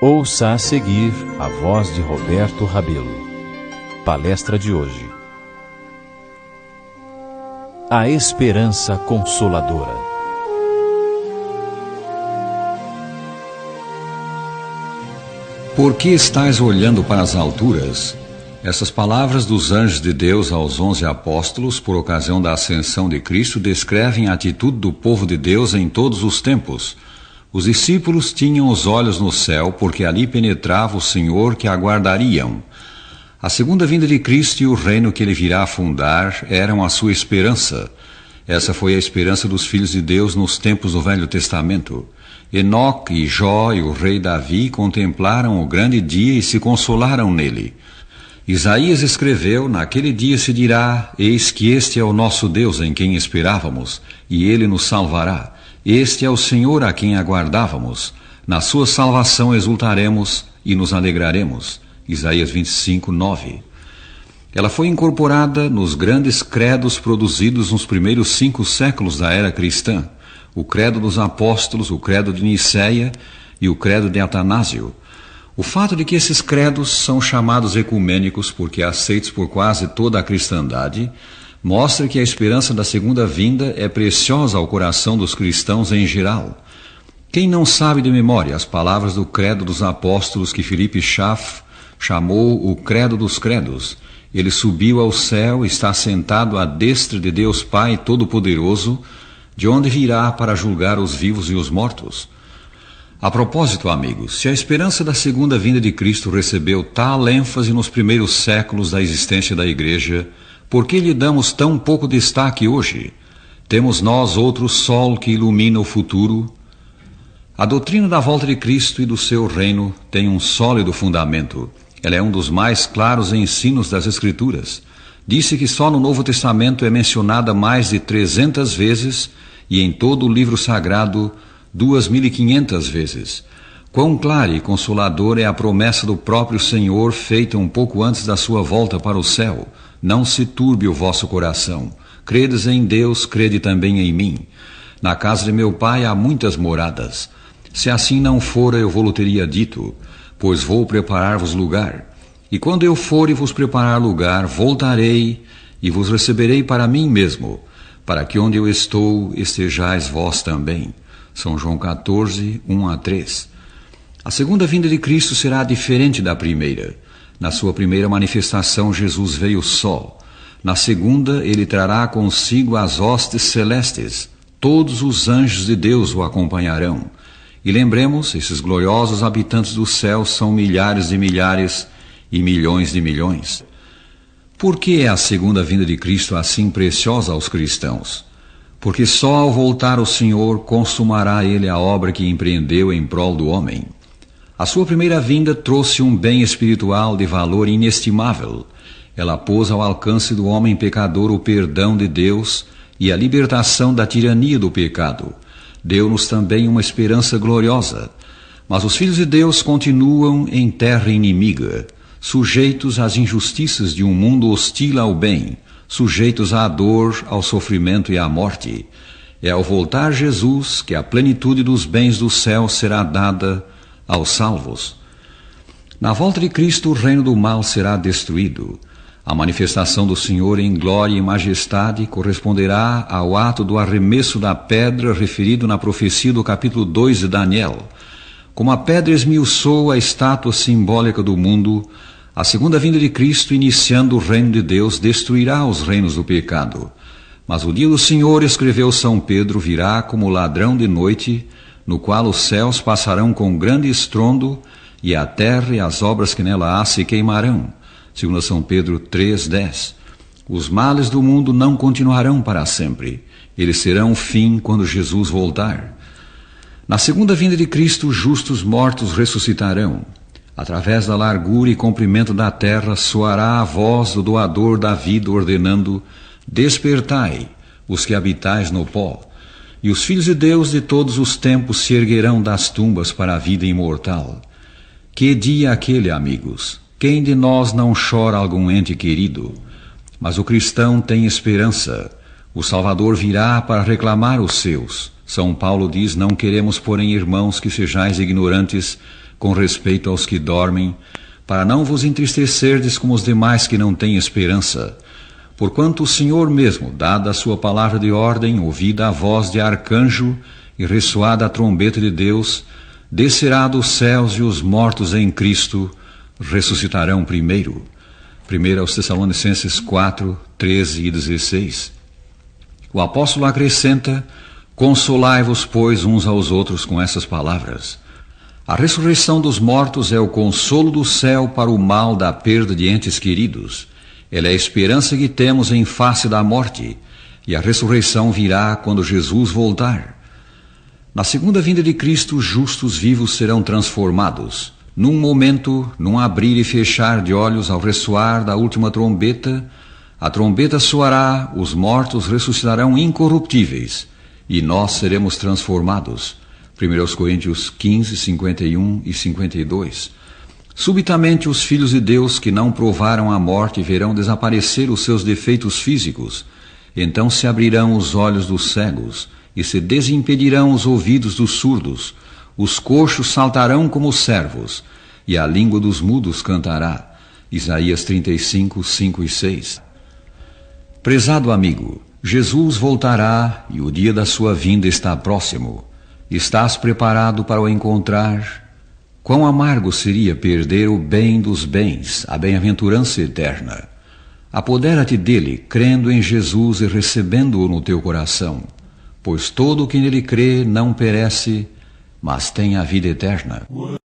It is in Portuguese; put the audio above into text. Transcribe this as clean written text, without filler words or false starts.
Ouça a seguir a voz de Roberto Rabelo. Palestra de hoje: A Esperança Consoladora. Por que estais olhando para as alturas? Essas palavras dos anjos de Deus aos 11 apóstolos, por ocasião da ascensão de Cristo, descrevem a atitude do povo de Deus em todos os tempos. Os discípulos tinham os olhos no céu, porque ali penetrava o Senhor que aguardariam. A segunda vinda de Cristo e o reino que ele virá a fundar eram a sua esperança. Essa foi a esperança dos filhos de Deus nos tempos do Velho Testamento. Enoque e Jó e o rei Davi contemplaram o grande dia e se consolaram nele. Isaías escreveu: naquele dia se dirá: eis que este é o nosso Deus em quem esperávamos, e ele nos salvará. Este é o Senhor a quem aguardávamos. Na sua salvação exultaremos e nos alegraremos. Isaías 25, 9. Ela foi incorporada nos grandes credos produzidos nos primeiros 5 séculos da era cristã: o credo dos apóstolos, o credo de Nicéia e o credo de Atanásio. O fato de que esses credos são chamados ecumênicos porque aceitos por quase toda a cristandade mostra que a esperança da segunda vinda é preciosa ao coração dos cristãos em geral. Quem não sabe de memória as palavras do credo dos apóstolos que Philippe Schaff chamou o credo dos credos? Ele subiu ao céu e está sentado à destra de Deus Pai Todo-Poderoso, de onde virá para julgar os vivos e os mortos. A propósito, amigos, se a esperança da segunda vinda de Cristo recebeu tal ênfase nos primeiros séculos da existência da Igreja, por que lhe damos tão pouco destaque hoje? Temos nós outro sol que ilumina o futuro? A doutrina da volta de Cristo e do seu reino tem um sólido fundamento. Ela é um dos mais claros ensinos das Escrituras. Disse que só no Novo Testamento é mencionada mais de 300 vezes e em todo o livro sagrado 2.500 vezes. Quão clara e consoladora é a promessa do próprio Senhor feita um pouco antes da sua volta para o céu: não se turbe o vosso coração. Credes em Deus, crede também em mim. Na casa de meu pai há muitas moradas. Se assim não fora, eu vou-lo teria dito, pois vou preparar-vos lugar. E quando eu for e vos preparar lugar, voltarei e vos receberei para mim mesmo, para que onde eu estou estejais vós também. São João 14, 1-3. A segunda vinda de Cristo será diferente da primeira. Na sua primeira manifestação, Jesus veio só. Na segunda, ele trará consigo as hostes celestes. Todos os anjos de Deus o acompanharão. E lembremos, esses gloriosos habitantes do céu são milhares de milhares e milhões de milhões. Por que é a segunda vinda de Cristo assim preciosa aos cristãos? Porque só ao voltar o Senhor consumará ele a obra que empreendeu em prol do homem. A sua primeira vinda trouxe um bem espiritual de valor inestimável. Ela pôs ao alcance do homem pecador o perdão de Deus e a libertação da tirania do pecado. Deu-nos também uma esperança gloriosa. Mas os filhos de Deus continuam em terra inimiga, sujeitos às injustiças de um mundo hostil ao bem, sujeitos à dor, ao sofrimento e à morte. É ao voltar Jesus que a plenitude dos bens do céu será dada aos salvos. Na volta de Cristo, o reino do mal será destruído. A manifestação do Senhor em glória e majestade corresponderá ao ato do arremesso da pedra referido na profecia do capítulo 2 de Daniel. Como a pedra esmiuçou a estátua simbólica do mundo, a segunda vinda de Cristo, iniciando o reino de Deus, destruirá os reinos do pecado. Mas o dia do Senhor, escreveu São Pedro, virá como ladrão de noite, no qual os céus passarão com grande estrondo, e a terra e as obras que nela há se queimarão. Segundo São Pedro 3:10. Os males do mundo não continuarão para sempre. Eles serão o fim quando Jesus voltar. Na segunda vinda de Cristo, os justos mortos ressuscitarão. Através da largura e comprimento da terra soará a voz do doador da vida, ordenando: despertai, os que habitais no pó. E os filhos de Deus de todos os tempos se erguerão das tumbas para a vida imortal. Que dia aquele, amigos! Quem de nós não chora algum ente querido? Mas o cristão tem esperança. O Salvador virá para reclamar os seus. São Paulo diz: não queremos, porém, irmãos, que sejais ignorantes com respeito aos que dormem, para não vos entristecerdes como os demais que não têm esperança. Porquanto o Senhor mesmo, dada a sua palavra de ordem, ouvida a voz de arcanjo e ressoada a trombeta de Deus, descerá dos céus e os mortos em Cristo ressuscitarão primeiro. 1 Tessalonicenses 4, 13 e 16. O apóstolo acrescenta: consolai-vos, pois, uns aos outros com essas palavras. A ressurreição dos mortos é o consolo do céu para o mal da perda de entes queridos. Ela é a esperança que temos em face da morte, e a ressurreição virá quando Jesus voltar. Na segunda vinda de Cristo, justos vivos serão transformados. Num momento, num abrir e fechar de olhos ao ressoar da última trombeta, a trombeta soará, os mortos ressuscitarão incorruptíveis, e nós seremos transformados. 1 Coríntios 15, 51 e 52. Subitamente os filhos de Deus que não provaram a morte verão desaparecer os seus defeitos físicos. Então se abrirão os olhos dos cegos e se desimpedirão os ouvidos dos surdos. Os coxos saltarão como servos e a língua dos mudos cantará. Isaías 35, 5 e 6. Prezado amigo, Jesus voltará e o dia da sua vinda está próximo. Estás preparado para o encontrar? Quão amargo seria perder o bem dos bens, a bem-aventurança eterna. Apodera-te dele, crendo em Jesus e recebendo-o no teu coração, pois todo o que nele crê não perece, mas tem a vida eterna.